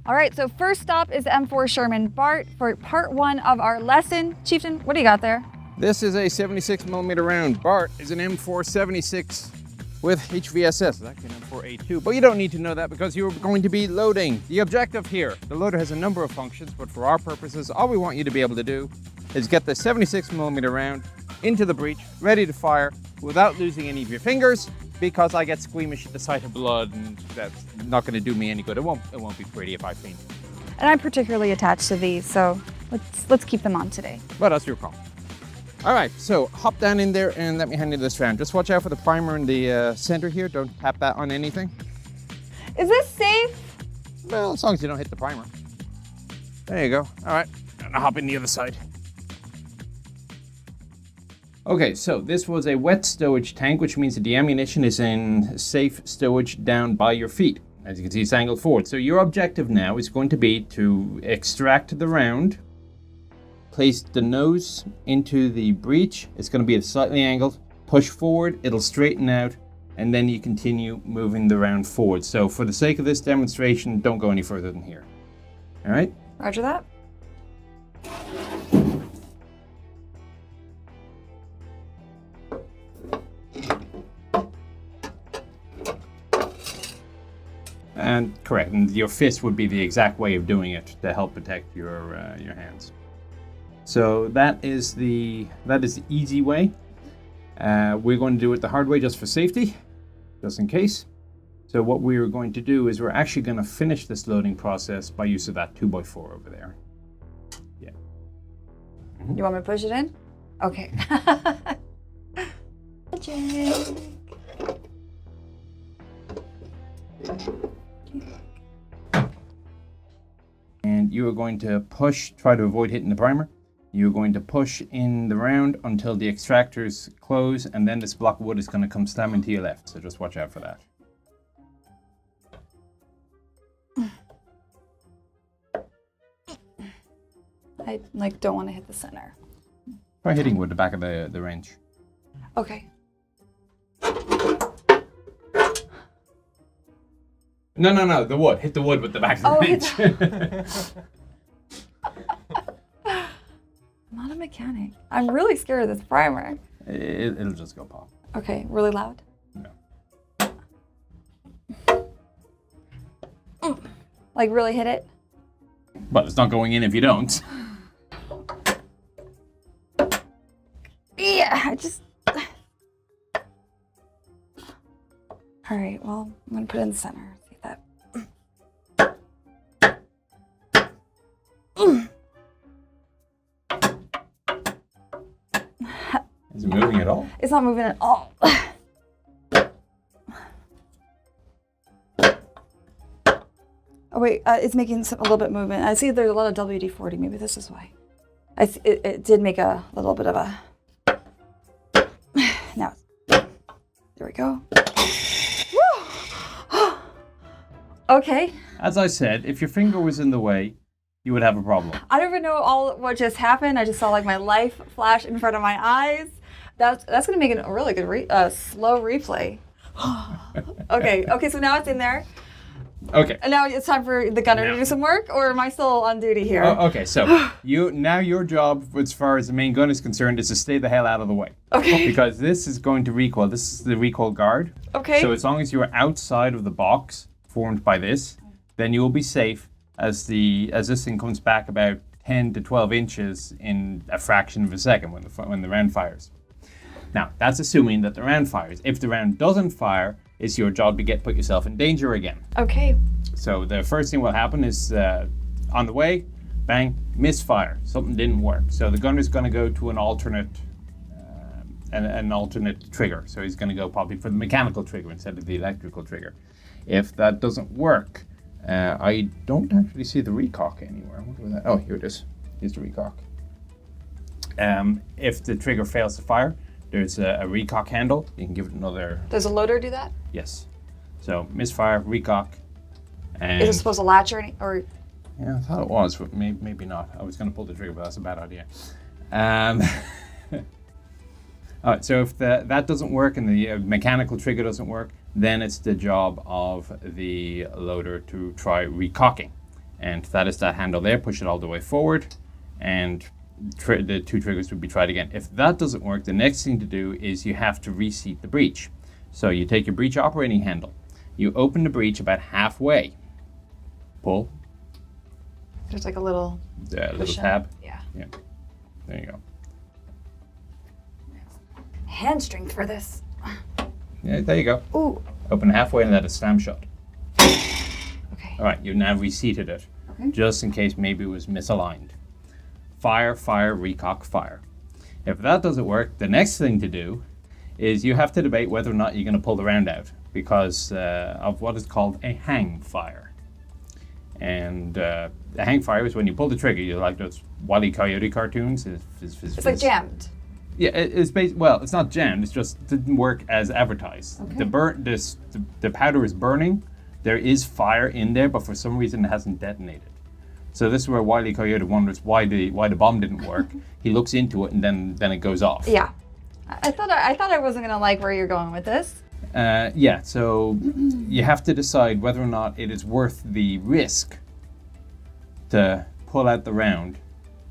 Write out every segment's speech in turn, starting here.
All right, so first stop is the M4 Sherman. Bart, for part 1 of our lesson. Chieftain, what do you got there? This is a 76mm round. Bart is an M476 with HVSS. It's actually an M4A2, but you don't need to know that because you're going to be loading. The objective here, the loader has a number of functions, but for our purposes, all we want you to be able to do is get the 76mm round into the breech, ready to fire without losing any of your fingers, because I get squeamish at the sight of blood, and that's not going to do me any good. It won't be pretty if I faint. And I'm particularly attached to these, so let's keep them on today. But that's your call. All right, so hop down in there and let me hand you this round. Just watch out for the primer in the center here. Don't tap that on anything. Is this safe? Well, as long as you don't hit the primer. There you go. All right, and I'll hop in the other side. Okay, so this was a wet stowage tank, which means that the ammunition is in safe stowage down by your feet. As you can see, it's angled forward. So your objective now is going to be to extract the round, place the nose into the breech. It's going to be slightly angled, push forward, it'll straighten out, and then you continue moving the round forward. So for the sake of this demonstration, don't go any further than here. All right? Roger that. And correct, and your fist would be the exact way of doing it to help protect your hands. So that is the easy way. We're going to do it the hard way just for safety, just in case. So what we're going to do is we're actually going to finish this loading process by use of that 2x4 over there. Yeah. You want me to push it in? Okay. Magic. And you are going to push, try to avoid hitting the primer. You're going to push in the round until the extractors close, and then this block of wood is going to come slamming to your left. So just watch out for that. I don't want to hit the center. Try hitting with the back of the wrench. Okay. No, the wood. Hit the wood with the back of the wrench. I'm not a mechanic. I'm really scared of this primer. It'll just go pop. Okay, really loud? No. Like really hit it? But it's not going in if you don't. Yeah, I just... All right, well, I'm gonna put it in the center. See that? Is it moving at all? It's not moving at all. Oh wait, it's making a little bit movement. I see there's a lot of WD-40. Maybe this is why. I see, it did make a little bit of a... Now, there we go. Okay. As I said, if your finger was in the way, you would have a problem. I don't even know what just happened. I just saw like my life flash in front of my eyes. That's gonna make a really good slow replay. Okay, so now it's in there. Okay. And now it's time for the gunner to do some work, or am I still on duty here? Okay, so your job, as far as the main gun is concerned, is to stay the hell out of the way. Okay. Because this is going to recoil. This is the recoil guard. Okay. So as long as you are outside of the box formed by this, then you will be safe as this thing comes back about 10 to 12 inches in a fraction of a second when the round fires. Now, that's assuming that the round fires. If the round doesn't fire, it's your job to put yourself in danger again. Okay. So the first thing will happen is on the way, bang, misfire. Something didn't work. So the gunner's going to go to an alternate trigger. So he's going to go probably for the mechanical trigger instead of the electrical trigger. If that doesn't work, I don't actually see the recock anywhere. What was that? Oh, here it is. Here's the recock. If the trigger fails to fire, there's a recock handle. You can give it another... Does a loader do that? Yes. So misfire, recock, and... Is it supposed to latch or... Yeah, I thought it was, but maybe not. I was going to pull the trigger, but that's a bad idea. All right, so if that doesn't work and the mechanical trigger doesn't work, then it's the job of the loader to try recocking. And that is that handle there. Push it all the way forward, and the 2 triggers would be tried again. If that doesn't work, the next thing to do is you have to reseat the breech. So you take your breech operating handle, you open the breech about halfway, pull. There's like a little Little tab. Yeah. Yeah. There you go. Hand strength for this. Yeah, there you go. Ooh. Open halfway and let it slam shut. Okay. All right, you've now reseated it, just in case maybe it was misaligned. Fire, fire, recock, fire. If that doesn't work, the next thing to do is you have to debate whether or not you're going to pull the round out because of what is called a hang fire. And a hang fire is when you pull the trigger, you like those Wile E. Coyote cartoons. It's like jammed. Yeah, it's well, it's not jammed. It just didn't work as advertised. Okay. The powder is burning. There is fire in there, but for some reason it hasn't detonated. So this is where Wile E. Coyote wonders why the bomb didn't work. He looks into it and then it goes off. Yeah, I thought I wasn't gonna like where you're going with this. Yeah, so you have to decide whether or not it is worth the risk to pull out the round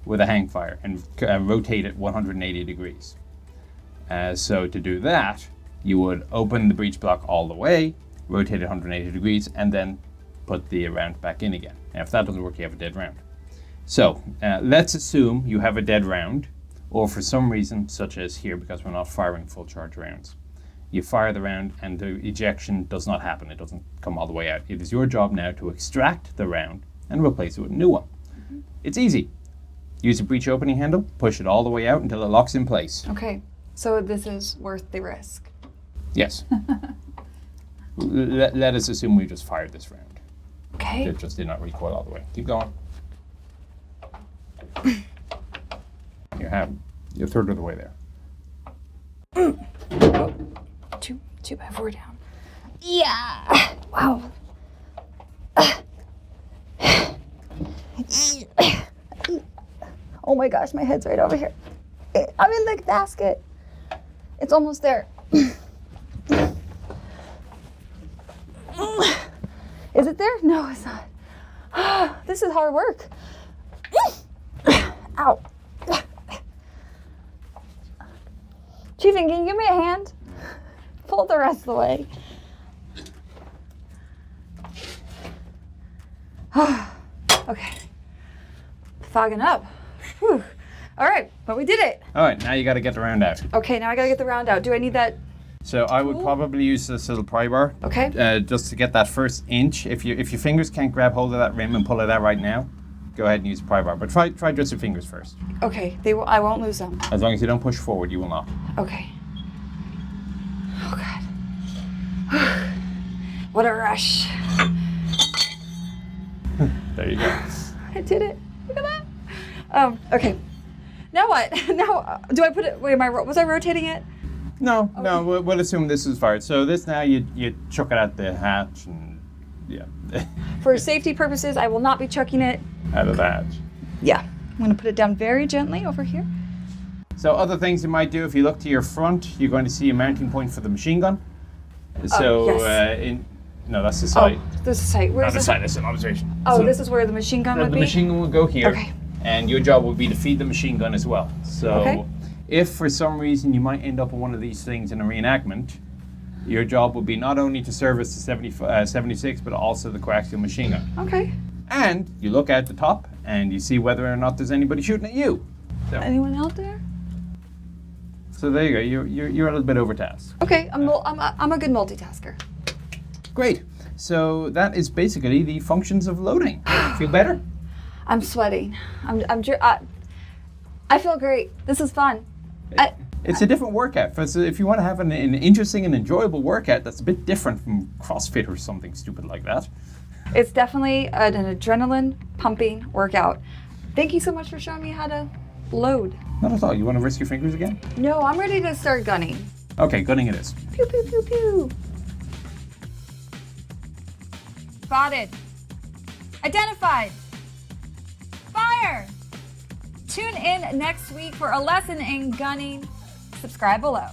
with a hang fire and rotate it 180 degrees. So to do that, you would open the breech block all the way, rotate it 180 degrees, and then put the round back in again. Now, if that doesn't work, you have a dead round. So let's assume you have a dead round, or for some reason, such as here, because we're not firing full charge rounds, you fire the round and the ejection does not happen. It doesn't come all the way out. It is your job now to extract the round and replace it with a new one. It's easy. Use a breech opening handle, push it all the way out until it locks in place. Okay, so this is worth the risk. Yes. Let us assume we just fired this round. Okay. It just did not recoil all the way. Keep going. You're a third of the way there. Oh, 2 by 4 down. Yeah. Wow. Oh my gosh, my head's right over here. I'm in the basket. It's almost there. Is it there? No, it's not. This is hard work. Ow. Chieftain, can you give me a hand? Pull the rest of the way. Okay. Fogging up. Whew. All right, but we did it. All right, now you got to get the round out. Okay, now I gotta get the round out. Do I need that? So I would probably use this little pry bar. Okay. Just to get that first inch. If your fingers can't grab hold of that rim and pull it out right now, go ahead and use a pry bar. But try just your fingers first. Okay, I won't lose them. As long as you don't push forward, you will not. Okay. Oh God. What a rush. There you go. I did it. Look at that. Okay. Now what? Now, do I put it? Wait, was I rotating it? No, we'll assume this is fired. So this now you chuck it out the hatch and yeah. For safety purposes, I will not be chucking it. Out of the hatch. Yeah. I'm gonna put it down very gently over here. So other things you might do, if you look to your front, you're going to see a mounting point for the machine gun. So yes. No, that's the sight. Oh, this is sight. Where's Not the the sight, that's an observation. Oh, So this is where the machine gun would the be? machine gun will go here. Okay. And your job will be to feed the machine gun as well. So Okay. if for some reason you might end up on one of these things in a reenactment, your job will be not only to service the 76, but also the coaxial machine gun. Okay. And you look at the top and you see whether or not there's anybody shooting at you. So, Anyone out there? so there you go. You're a little bit overtasked. Okay, I'm a good multitasker. Great. So that is basically the functions of loading. Feel better? I'm sweating. I feel great. This is fun. It's a different workout. So if you want to have an interesting and enjoyable workout that's a bit different from CrossFit or something stupid like that. It's definitely an adrenaline pumping workout. Thank you so much for showing me how to load. Not at all. You want to risk your fingers again? No, I'm ready to start gunning. Okay, gunning it is. Pew, pew, pew, pew. Spotted. Identified. Fire. Tune in next week for a lesson in gunning. Subscribe below.